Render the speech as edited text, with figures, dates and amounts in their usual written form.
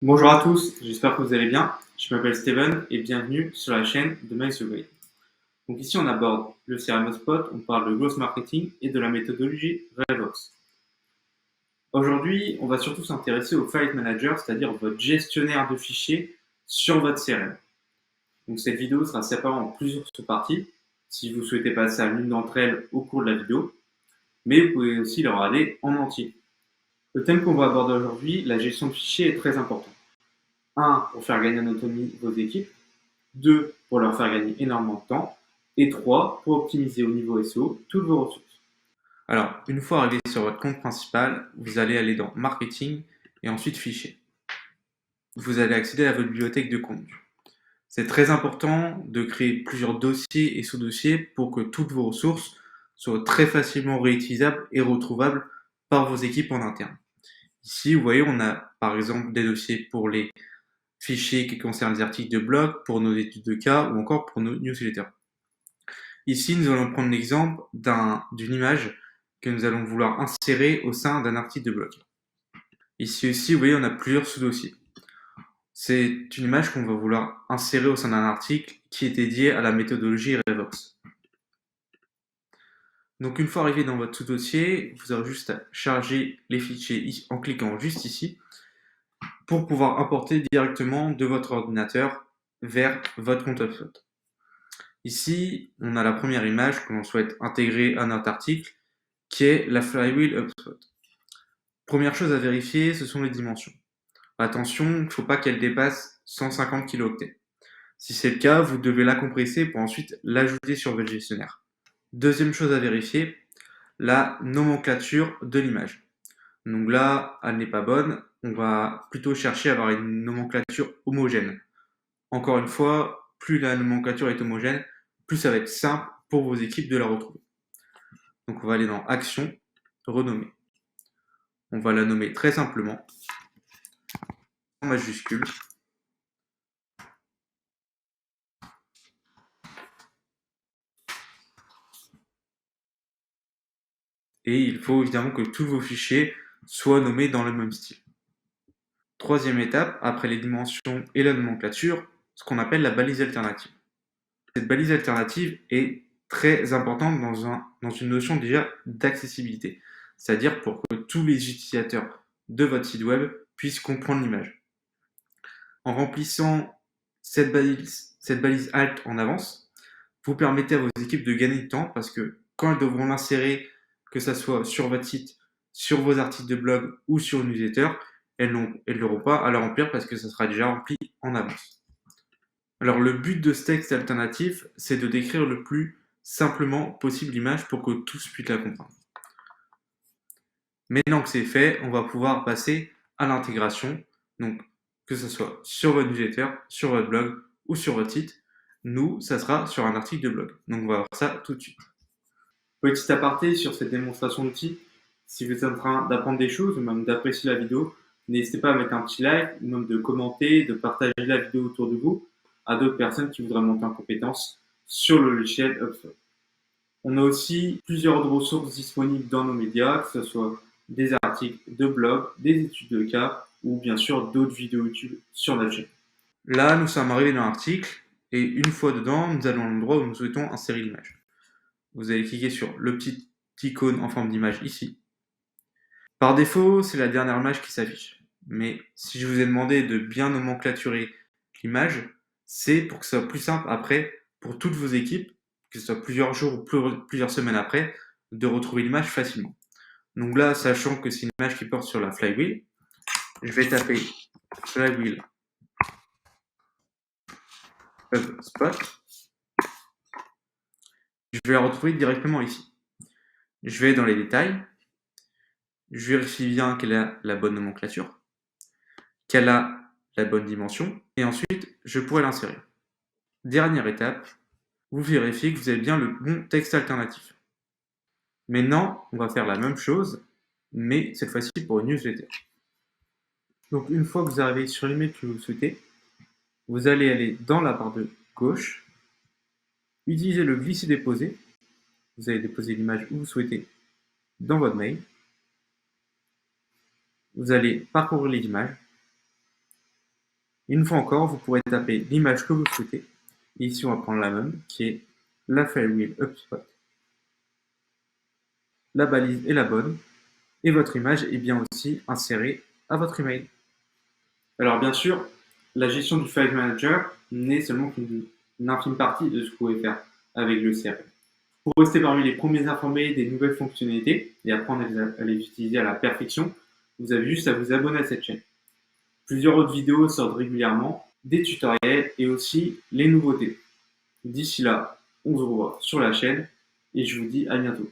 Bonjour à tous, j'espère que vous allez bien. Je m'appelle Steven et bienvenue sur la chaîne de MySegway. Donc ici on aborde le CRM Spot, on parle de growth marketing et de la méthodologie Revox. Aujourd'hui, on va surtout s'intéresser au File Manager, c'est-à-dire votre gestionnaire de fichiers sur votre CRM. Donc cette vidéo sera séparée en plusieurs sous-parties, si vous souhaitez passer à l'une d'entre elles au cours de la vidéo, mais vous pouvez aussi le regarder en entier. Le thème qu'on va aborder aujourd'hui, la gestion de fichiers, est très important. 1. Pour faire gagner en autonomie vos équipes. 2. Pour leur faire gagner énormément de temps. Et 3. Pour optimiser au niveau SEO toutes vos ressources. Alors, une fois arrivé sur votre compte principal, vous allez aller dans Marketing et ensuite Fichiers. Vous allez accéder à votre bibliothèque de contenu. C'est très important de créer plusieurs dossiers et sous-dossiers pour que toutes vos ressources soient très facilement réutilisables et retrouvables par vos équipes en interne. Ici, vous voyez, on a par exemple des dossiers pour les fichiers qui concernent les articles de blog, pour nos études de cas ou encore pour nos newsletters. Ici, nous allons prendre l'exemple d'une image que nous allons vouloir insérer au sein d'un article de blog. Ici aussi, vous voyez, on a plusieurs sous-dossiers. C'est une image qu'on va vouloir insérer au sein d'un article qui est dédié à la méthodologie Revox. Donc une fois arrivé dans votre sous-dossier, vous aurez juste à charger les fichiers en cliquant juste ici pour pouvoir importer directement de votre ordinateur vers votre compte HubSpot. Ici, on a la première image que l'on souhaite intégrer à notre article, qui est la flywheel HubSpot. Première chose à vérifier, ce sont les dimensions. Attention, il ne faut pas qu'elle dépasse 150 kilooctets. Si c'est le cas, vous devez la compresser pour ensuite l'ajouter sur votre gestionnaire. Deuxième chose à vérifier, la nomenclature de l'image. Donc là, elle n'est pas bonne. On va plutôt chercher à avoir une nomenclature homogène. Encore une fois, plus la nomenclature est homogène, plus ça va être simple pour vos équipes de la retrouver. Donc on va aller dans Action, Renommer. On va la nommer très simplement, en majuscule. Et il faut évidemment que tous vos fichiers soient nommés dans le même style. Troisième étape, après les dimensions et la nomenclature, ce qu'on appelle la balise alternative. Cette balise alternative est très importante dans une notion déjà d'accessibilité, c'est-à-dire pour que tous les utilisateurs de votre site web puissent comprendre l'image. En remplissant cette balise alt en avance, vous permettez à vos équipes de gagner du temps parce que quand elles devront l'insérer, que ce soit sur votre site, sur vos articles de blog ou sur une newsletter, elles n'auront pas à le remplir parce que ça sera déjà rempli en avance. Alors le but de ce texte alternatif, c'est de décrire le plus simplement possible l'image pour que tous puissent la comprendre. Maintenant que c'est fait, on va pouvoir passer à l'intégration, donc que ce soit sur votre newsletter, sur votre blog ou sur votre site. Nous, ça sera sur un article de blog. Donc on va voir ça tout de suite. Petit aparté sur cette démonstration d'outils, si vous êtes en train d'apprendre des choses ou même d'apprécier la vidéo, n'hésitez pas à mettre un petit like ou même de commenter, de partager la vidéo autour de vous à d'autres personnes qui voudraient monter en compétence sur le logiciel HubSpot. On a aussi plusieurs ressources disponibles dans nos médias, que ce soit des articles de blog, des études de cas ou bien sûr d'autres vidéos YouTube sur notre chaîne. Là, nous sommes arrivés dans l'article et une fois dedans, nous allons à l'endroit où nous souhaitons insérer l'image. Vous allez cliquer sur le petit icône en forme d'image ici. Par défaut, c'est la dernière image qui s'affiche. Mais si je vous ai demandé de bien nomenclaturer l'image, c'est pour que ce soit plus simple après pour toutes vos équipes, que ce soit plusieurs jours ou plusieurs semaines après, de retrouver l'image facilement. Donc là, sachant que c'est une image qui porte sur la flywheel, je vais taper flywheel HubSpot. Je vais la retrouver directement ici. Je vais dans les détails, je vérifie bien qu'elle a la bonne nomenclature, qu'elle a la bonne dimension, et ensuite, je pourrai l'insérer. Dernière étape, vous vérifiez que vous avez bien le bon texte alternatif. Maintenant, on va faire la même chose, mais cette fois-ci pour une newsletter. Donc une fois que vous arrivez sur l'email que vous souhaitez, vous allez aller dans la barre de gauche, utiliser le glisser-déposer, vous allez déposer l'image où vous souhaitez dans votre mail, vous allez parcourir les images, Et une fois encore, vous pourrez taper l'image que vous souhaitez. Et ici, on va prendre la même, qui est la Flywheel HubSpot. La balise est la bonne. Et votre image est bien aussi insérée à votre email. Alors bien sûr, la gestion du File Manager n'est seulement qu'une infime partie de ce que vous pouvez faire avec le CRM. Pour rester parmi les premiers informés des nouvelles fonctionnalités et apprendre à les utiliser à la perfection, vous avez juste à vous abonner à cette chaîne. Plusieurs autres vidéos sortent régulièrement, des tutoriels et aussi les nouveautés. D'ici là, on se revoit sur la chaîne et je vous dis à bientôt.